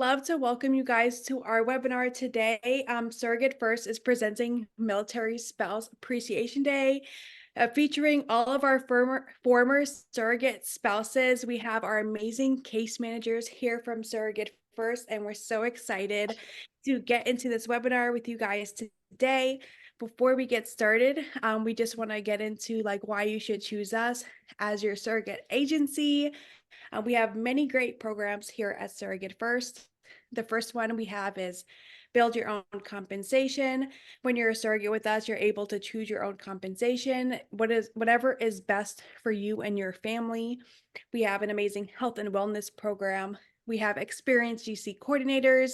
love to welcome you guys to our webinar today. SurrogateFirst is presenting Military Spouse Appreciation Day, featuring all of our former surrogate spouses. We have our amazing case managers here from SurrogateFirst, and we're so excited to get into this webinar with you guys today. Before we get started, we just want to get into why you should choose us as your surrogate agency. We have many great programs here at SurrogateFirst. The first one we have is build your own compensation. When you're a surrogate with us, you're able to choose your own compensation, whatever is best for you and your family. We have an amazing health and wellness program. We have experienced GC coordinators.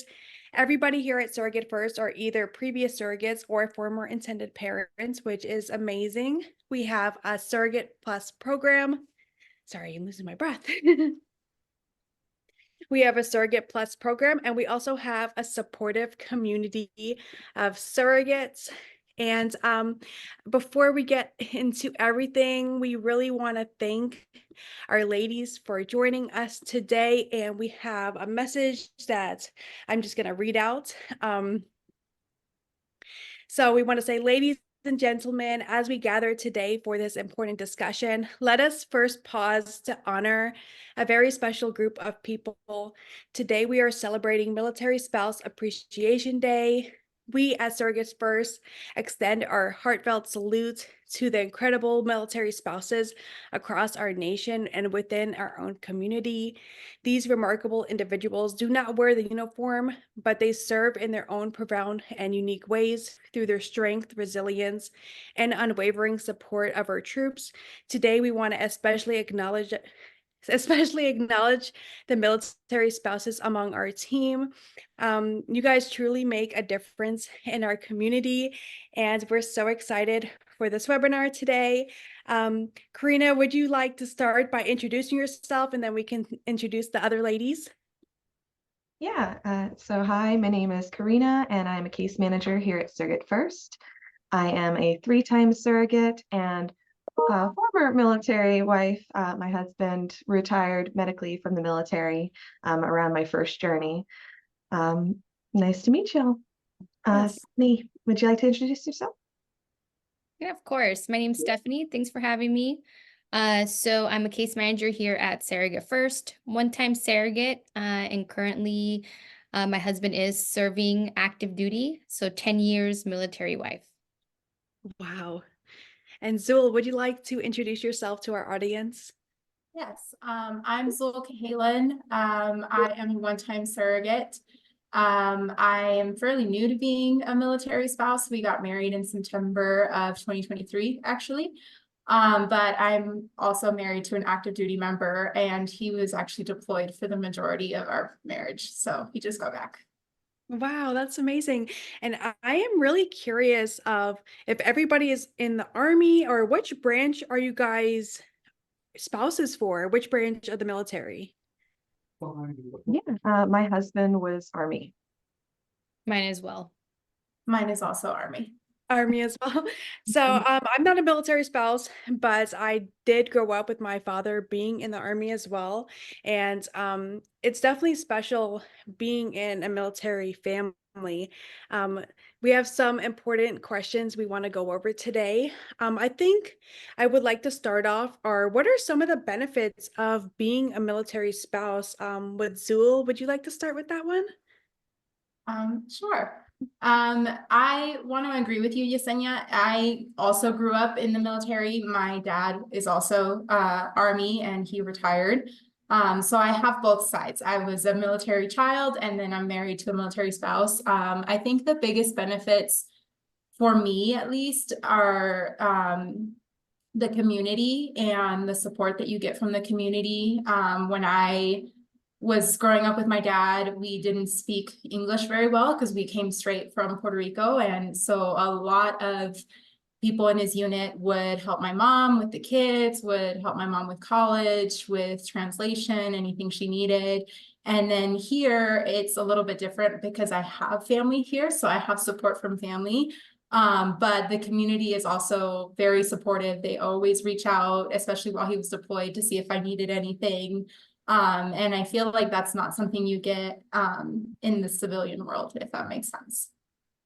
Everybody here at SurrogateFirst are either previous surrogates or former intended parents, which is amazing. We have a Surrogate Plus program. Sorry, I'm losing my breath. We have a Surrogate Plus program, and we also have a supportive community of surrogates. And before we get into everything, we really want to thank our ladies for joining us today. And we have a message that I'm just going to read out. So we want to say, ladies and gentlemen, as we gather today for this important discussion, let us first pause to honor a very special group of people. Today, we are celebrating Military Spouse Appreciation Day. We at SurrogateFirst extend our heartfelt salute to the incredible military spouses across our nation and within our own community. These remarkable individuals do not wear the uniform, but they serve in their own profound and unique ways through their strength, resilience, and unwavering support of our troops. Today, we want to especially acknowledge the military spouses among our team. You guys truly make a difference in our community, and we're so excited for this webinar today. Karina, would you like to start by introducing yourself, and then we can introduce the other ladies? Yeah, so hi, my name is Karina, and I'm a case manager here at SurrogateFirst. I am a 3-time surrogate and former military wife. My husband retired medically from the military around my first journey. Nice to meet you. Yes. Stephanie, would you like to introduce yourself? Yeah, of course. My name's Stephanie. Thanks for having me. So I'm a case manager here at SurrogateFirst, 1-time surrogate, and currently my husband is serving active duty, so 10 years military wife. Wow. And Zyul, would you like to introduce yourself to our audience? Yes, I'm ᴍɪʟɪᴛᴞᴜ. I am a 1-time surrogate. I am fairly new to being a military spouse. We got married in September of 2023, actually. But I'm also married to an active duty member, and he was actually deployed for the majority of our marriage. So he just got back. Wow, that's amazing. And I am really curious of if everybody is in the Army, or which branch are you guys spouses for? Which branch of the military? Yeah, my husband was Army. Mine as well. Mine is also Army. Army as well. So I'm not a military spouse, but I did grow up with my father being in the Army as well. And it's definitely special being in a military family. We have some important questions we want to go over today. I think I would like to start off, what are some of the benefits of being a military spouse? With Zyul, would you like to start with that one? Sure. I want to agree with you, Yesenia. I also grew up in the military. My dad is also Army, and he retired. So I have both sides. I was a military child, and then I'm married to a military spouse. I think the biggest benefits for me, at least, are the community and the support that you get from the community. When I was growing up with my dad, we didn't speak English very well because we came straight from Puerto Rico. And so a lot of people in his unit would help my mom with the kids, would help my mom with college, with translation, anything she needed. And then here, it's a little bit different because I have family here, so I have support from family. But the community is also very supportive. They always reach out, especially while he was deployed, to see if I needed anything. And I feel like that's not something you get in the civilian world, if that makes sense.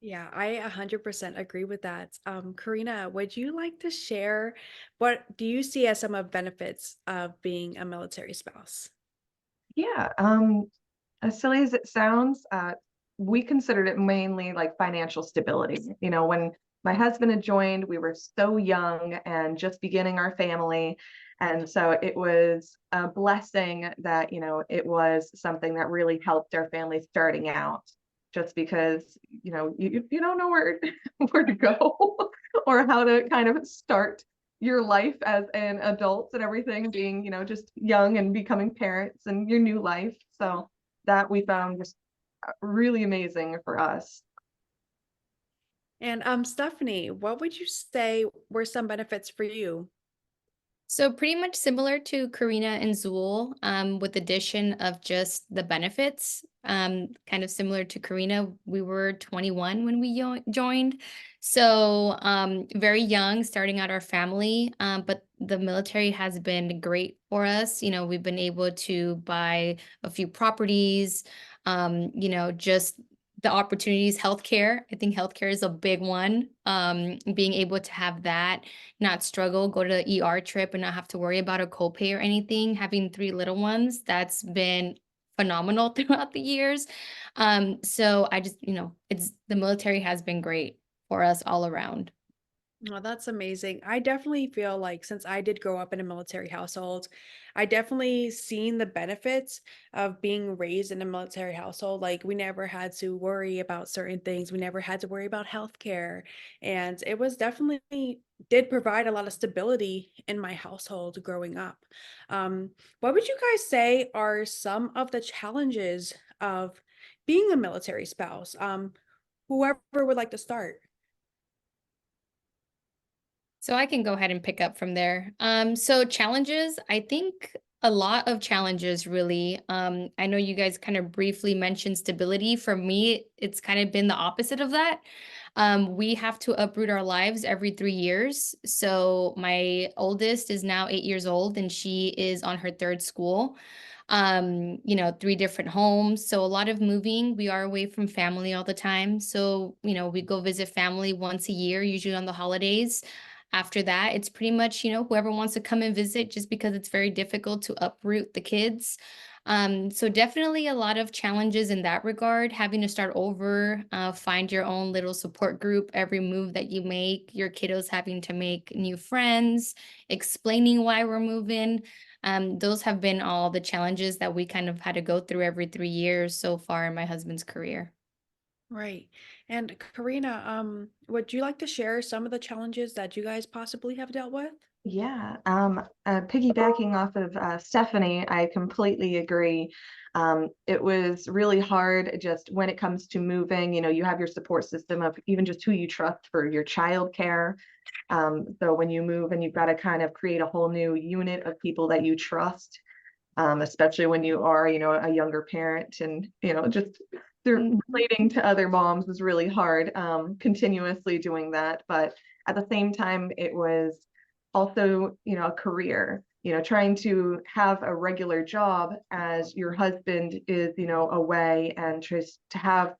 Yeah, I 100% agree with that. Karina, would you like to share what do you see as some of benefits of being a military spouse? Yeah, as silly as it sounds, we considered it mainly like financial stability. You know, when my husband had joined, we were so young and just beginning our family. And so it was a blessing that, you know, it was something that really helped our family starting out, just because, you know, you don't know where, where to go or how to kind of start your life as an adult and everything, being, you know, just young and becoming parents and your new life. So that we found just really amazing for us. And Stephanie, what would you say were some benefits for you? So pretty much similar to Karina and Zyul, with addition of just the benefits. Kind of similar to Karina, we were 21 when we joined, so very young, starting out our family. But the military has been great for us. You know, we've been able to buy a few properties. You know, just the opportunities, healthcare. I think healthcare is a big one. Being able to have that, not struggle, go to the ER trip and not have to worry about a copay or anything. Having 3 little ones, that's been phenomenal throughout the years. So I just, you know, it's the military has been great for us all around. Oh, that's amazing. I definitely feel like since I did grow up in a military household, I definitely seen the benefits of being raised in a military household. Like we never had to worry about certain things. We never had to worry about healthcare. And it was definitely did provide a lot of stability in my household growing up. What would you guys say are some of the challenges of being a military spouse? Whoever would like to start. So I can go ahead and pick up from there. So challenges, I think a lot of challenges really. I know you guys kind of briefly mentioned stability. For me, it's kind of been the opposite of that. We have to uproot our lives every 3 years. So my oldest is now 8 years old and she is on her third school. You know, 3 different homes. So a lot of moving. We are away from family all the time. So, you know, we go visit family once a year, usually on the holidays. After that, it's pretty much, you know, whoever wants to come and visit, just because it's very difficult to uproot the kids. So definitely a lot of challenges in that regard, having to start over, find your own little support group, every move that you make, your kiddos having to make new friends, explaining why we're moving. Those have been all the challenges that we kind of had to go through every 3 years so far in my husband's career. Right. And Karina, would you like to share some of the challenges that you guys possibly have dealt with? Yeah, piggybacking off of Stephanie, I completely agree. It was really hard just when it comes to moving. You know, you have your support system of even just who you trust for your childcare. So when you move and you've got to kind of create a whole new unit of people that you trust, especially when you are, you know, a younger parent, and, you know, just Mhm. relating to other moms was really hard, continuously doing that. But at the same time, it was also, you know, a career, you know, trying to have a regular job as your husband is, you know, away, and just to have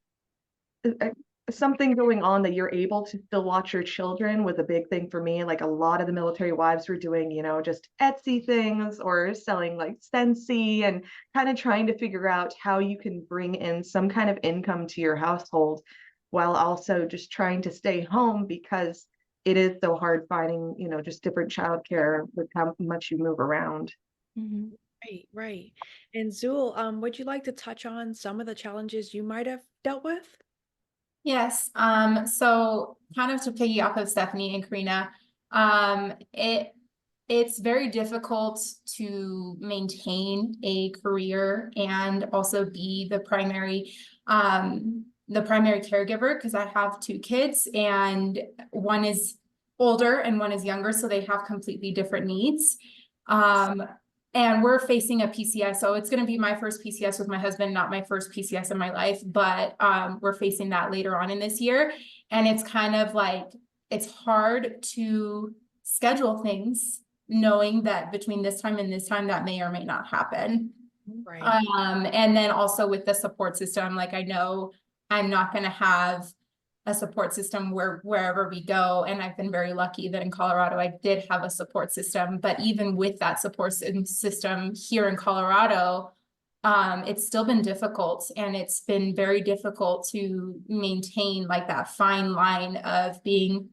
uh, something going on that you're able to still watch your children was a big thing for me. Like a lot of the military wives were doing, you know, just Etsy things or selling like Scentsy, and kind of trying to figure out how you can bring in some kind of income to your household while also just trying to stay home, because it is so hard finding, you know, just different childcare with how much you move around. Mhm. Right, right. And Zool, would you like to touch on some of the challenges you might have dealt with? Yes, so kind of to piggy off of Stephanie and Karina, it's very difficult to maintain a career and also be the primary caregiver, because I have 2 kids and one is older and one is younger, so they have completely different needs. And we're facing a PCS, so it's going to be my first PCS with my husband, not my first PCS in my life, but we're facing that later on in this year. And it's kind of like, it's hard to schedule things knowing that between this time and this time that may or may not happen. Right. And then also with the support system, like I know I'm not going to have a support system wherever we go. And I've been very lucky that in Colorado, I did have a support system. But even with that support system here in Colorado, it's still been difficult, and it's been very difficult to maintain like that fine line of being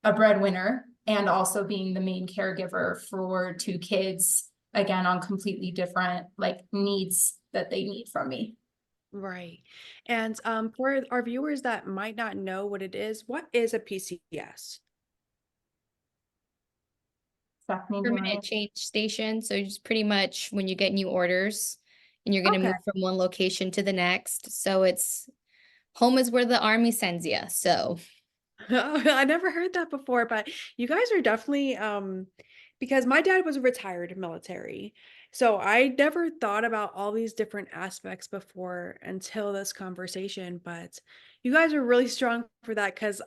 a breadwinner and also being the main caregiver for 2 kids, again, on completely different like needs that they need from me. Right. And for our viewers that might not know what it is, what is a PCS? Stephanie, do you Permanent want to? change station. So just pretty much when you get new orders and you're going to Okay. move from one location to the next. So it's home is where the army sends you. So I never heard that before, but you guys are definitely because my dad was a retired military. So I never thought about all these different aspects before until this conversation, but you guys are really strong for that because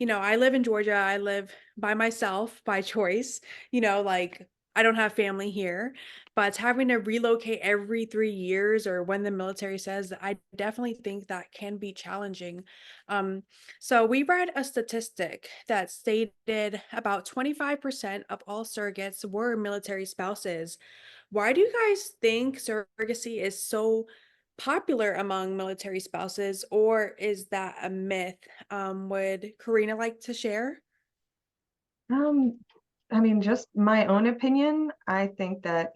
I live in Georgia. I live by myself by choice. Like I don't have family here, but having to relocate every 3 years or when the military says, I definitely think that can be challenging. So we read a statistic that stated about 25% of all surrogates were military spouses. Why do you guys think surrogacy is so popular among military spouses, or is that a myth? Would Karina like to share? Um, I mean, just my own opinion, I think that,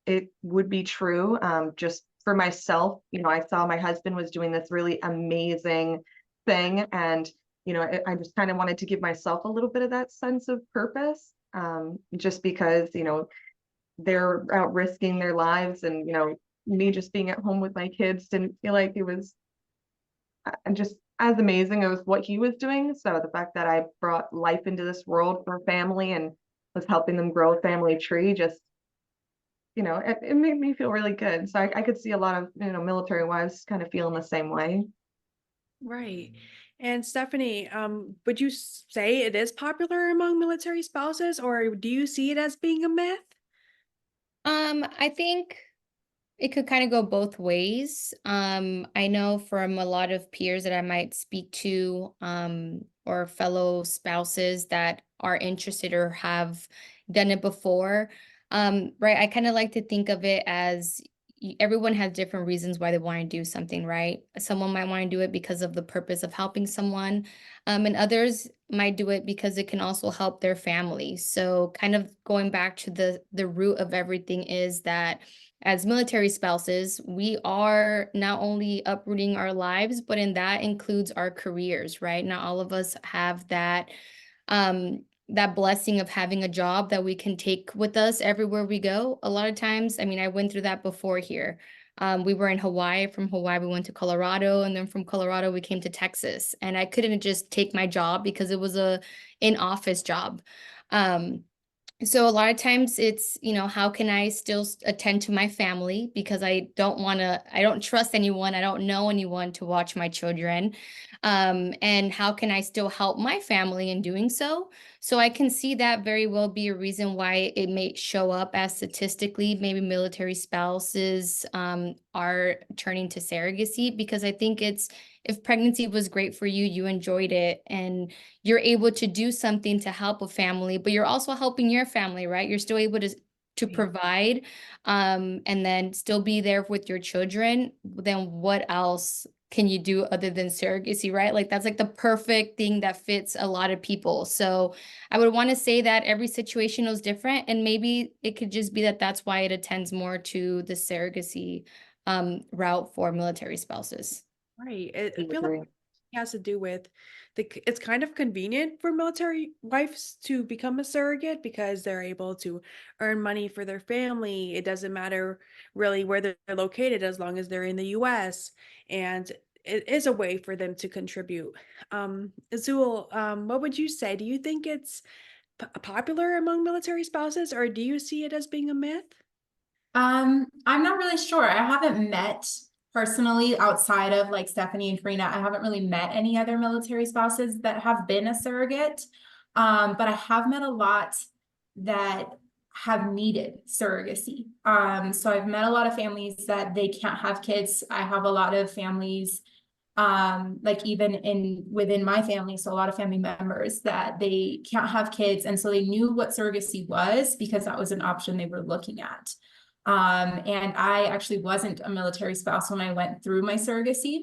it would be true. Just for myself, I saw my husband was doing this really amazing thing. And, I just kind of wanted to give myself a little bit of that sense of purpose, just because, they're out risking their lives. And, me just being at home with my kids didn't feel like it was just as amazing as what he was doing. So the fact that I brought life into this world for a family and was helping them grow a family tree, just, it made me feel really good. So I could see a lot of, military wives kind of feeling the same way. Right. And Stephanie, would you say it is popular among military spouses, or do you see it as being a myth? I think it could kind of go both ways. I know from a lot of peers that I might speak to, or fellow spouses that are interested or have done it before. Right. I kind of like to think of it as everyone has different reasons why they want to do something, right? Someone might want to do it because of the purpose of helping someone, and others might do it because it can also help their family. So kind of going back to the root of everything is that as military spouses, we are not only uprooting our lives, but in that includes our careers, right? Not all of us have that blessing of having a job that we can take with us everywhere we go. A lot of times, I mean, I went through that before here. We were in Hawaii. From Hawaii, we went to Colorado, and then from Colorado, we came to Texas. And I couldn't just take my job because it was a in-office job. So a lot of times it's, how can I still attend to my family because I don't trust anyone, I don't know anyone to watch my children. And how can I still help my family in doing so? So I can see that very well be a reason why it may show up as statistically, maybe military spouses are turning to surrogacy, because I think if pregnancy was great for you, you enjoyed it, and you're able to do something to help a family, but you're also helping your family, right? You're still able to provide, and then still be there with your children. Then what else can you do other than surrogacy, right? Like that's like the perfect thing that fits a lot of people. So I would want to say that every situation is different, and maybe it could just be that that's why it attends more to the surrogacy route for military spouses. Right. I I feel like agree. it has to do with it's kind of convenient for military wives to become a surrogate because they're able to earn money for their family. It doesn't matter really where they're located as long as they're in the US. And it is a way for them to contribute. Zyul, what would you say? Do you think it's popular among military spouses, or do you see it as being a myth? I'm not really sure. I haven't met personally outside of like Stephanie and Karina. I haven't really met any other military spouses that have been a surrogate. But I have met a lot that have needed surrogacy. So I've met a lot of families that they can't have kids. I have a lot of families, like even within my family, so a lot of family members that they can't have kids. And so they knew what surrogacy was because that was an option they were looking at. And I actually wasn't a military spouse when I went through my surrogacy.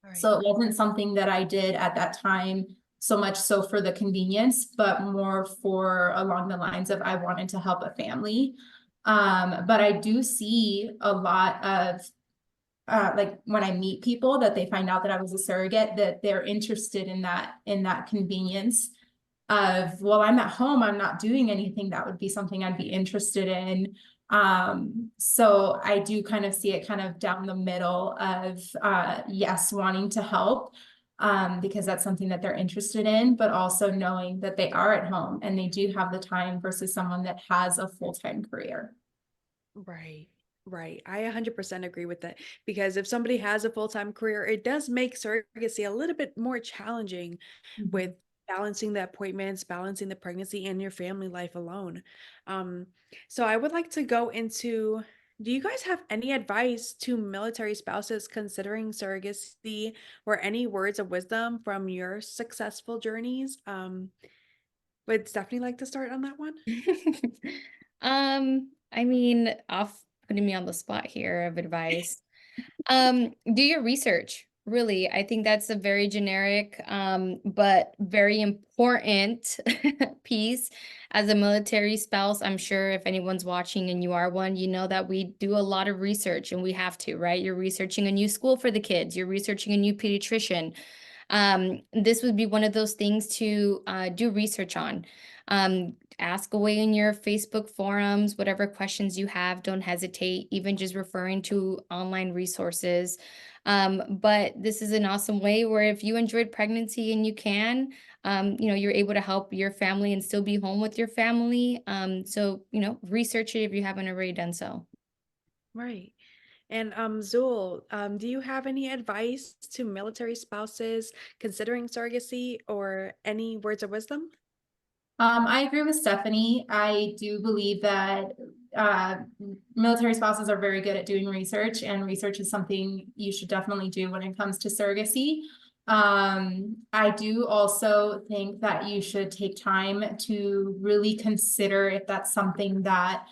All right. So it wasn't something that I did at that time so much so for the convenience, but more for along the lines of I wanted to help a family. But I do see a lot of like when I meet people that they find out that I was a surrogate, that they're interested in that convenience of, well, I'm at home, I'm not doing anything. That would be something I'd be interested in. So I do kind of see it kind of down the middle of, yes, wanting to help, because that's something that they're interested in, but also knowing that they are at home and they do have the time versus someone that has a full-time career. Right. Right. I 100% agree with that, because if somebody has a full-time career, it does make surrogacy a little bit more challenging with balancing the appointments, balancing the pregnancy and your family life alone. So I would like to go into, do you guys have any advice to military spouses considering surrogacy, or any words of wisdom from your successful journeys? Would Stephanie like to start on that one? I mean, off putting me on the spot here of advice. Do your research. Really, I think that's a very generic, but very important piece. As a military spouse, I'm sure if anyone's watching and you are one, you know that we do a lot of research, and we have to, right? You're researching a new school for the kids. You're researching a new pediatrician. This would be one of those things to do research on. Ask away in your Facebook forums, whatever questions you have, don't hesitate, even just referring to online resources. But this is an awesome way where if you enjoyed pregnancy and you can, you're able to help your family and still be home with your family. So, research it if you haven't already done so. Right. And Zyul, do you have any advice to military spouses considering surrogacy, or any words of wisdom? I agree with Stephanie. I do believe that military spouses are very good at doing research, and research is something you should definitely do when it comes to surrogacy. I do also think that you should take time to really consider if that's something that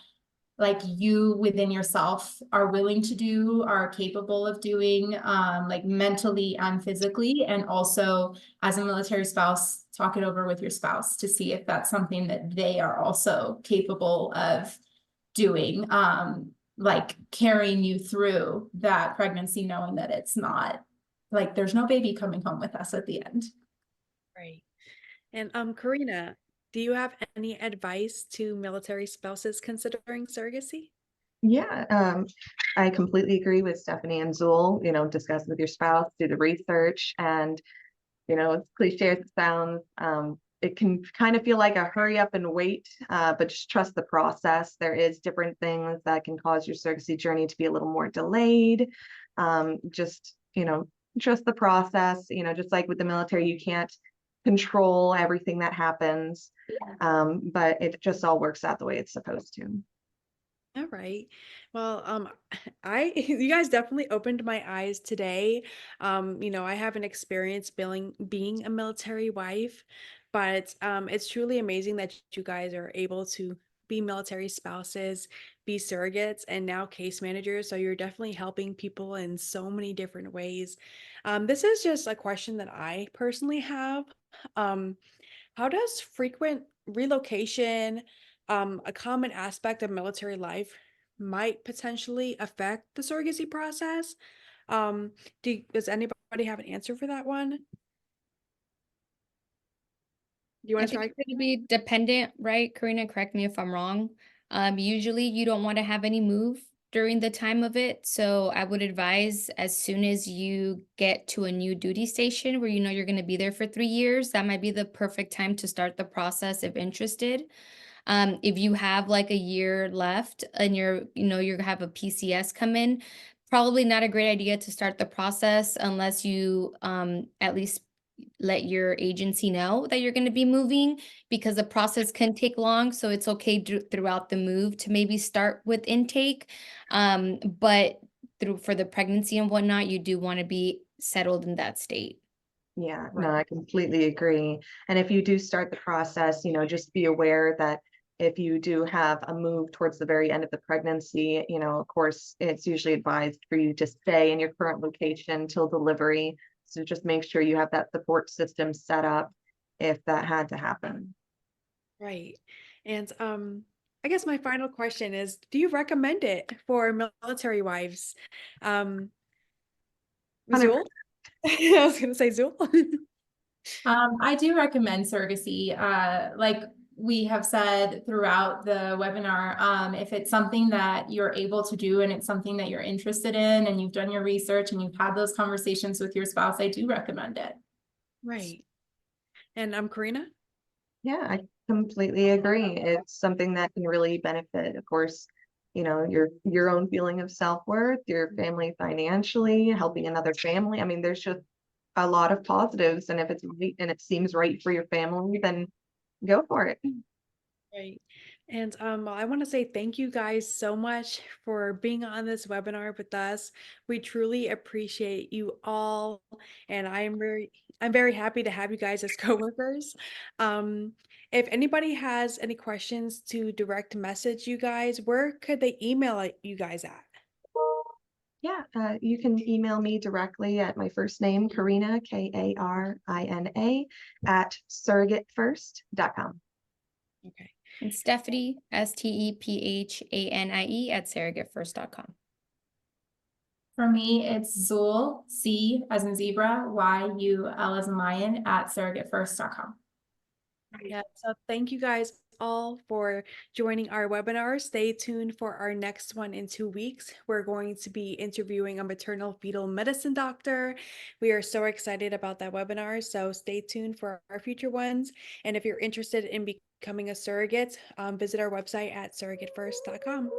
like you within yourself are willing to do, are capable of doing, like mentally and physically. And also as a military spouse, talk it over with your spouse to see if that's something that they are also capable of doing, like carrying you through that pregnancy, knowing that it's not like there's no baby coming home with us at the end. Right. And Karina, do you have any advice to military spouses considering surrogacy? Yeah, I completely agree with Stephanie and Zyul. Discuss with your spouse, do the research, and as cliche as it sounds, it can kind of feel like a hurry up and wait, but just trust the process. There is different things that can cause your surrogacy journey to be a little more delayed. Just trust the process. Just like with the military, you can't control everything that happens, but it just all works out the way it's supposed to. All right. Well, you guys definitely opened my eyes today. I haven't experienced being a military wife, but it's truly amazing that you guys are able to be military spouses, be surrogates, and now case managers. So you're definitely helping people in so many different ways. This is just a question that I personally have. How does frequent relocation, a common aspect of military life, might potentially affect the surrogacy process? Does anybody have an answer for that one? Do you I want to think try? it's going to be dependent, right? Karina, correct me if I'm wrong. Usually you don't want to have any move during the time of it. So I would advise as soon as you get to a new duty station where you're going to be there for 3 years, that might be the perfect time to start the process if interested. If you have like a year left and you have a PCS come in, probably not a great idea to start the process unless you at least let your agency know that you're going to be moving, because the process can take long. So it's okay throughout the move to maybe start with intake. But for the pregnancy and whatnot, you do want to be settled in that state. Yeah, no, I completely agree. And if you do start the process, just be aware that if you do have a move towards the very end of the pregnancy, of course, it's usually advised for you to stay in your current location till delivery. So just make sure you have that support system set up if that had to happen. Right. And I guess my final question is, do you recommend it for military wives? Zyul? I was gonna say Zyul. I do recommend surrogacy. Like we have said throughout the webinar, if it's something that you're able to do and it's something that you're interested in and you've done your research and you've had those conversations with your spouse, I do recommend it. Right. And Karina? Yeah, I completely agree. It's something that can really benefit, of course, your own feeling of self-worth, your family financially, helping another family. I mean, there's just a lot of positives, and if it's right and it seems right for your family, then go for it. Right. And well, I want to say thank you guys so much for being on this webinar with us. We truly appreciate you all, and I'm very happy to have you guys as coworkers. If anybody has any questions to direct message you guys, where could they email you guys at? Yeah, you can email me directly at my first name, Karina, Karina, at surrogatefirst.com. Okay. And Stephanie, Stephanie, at surrogatefirst.com. For me, it's Zyul, C as in zebra, YUL as in lion, at surrogatefirst.com. Yeah, so thank you guys all for joining our webinar. Stay tuned for our next one in 2 weeks. We're going to be interviewing a maternal fetal medicine doctor. We are so excited about that webinar, so stay tuned for our future ones. And if you're interested in becoming a surrogate, visit our website at surrogatefirst.com.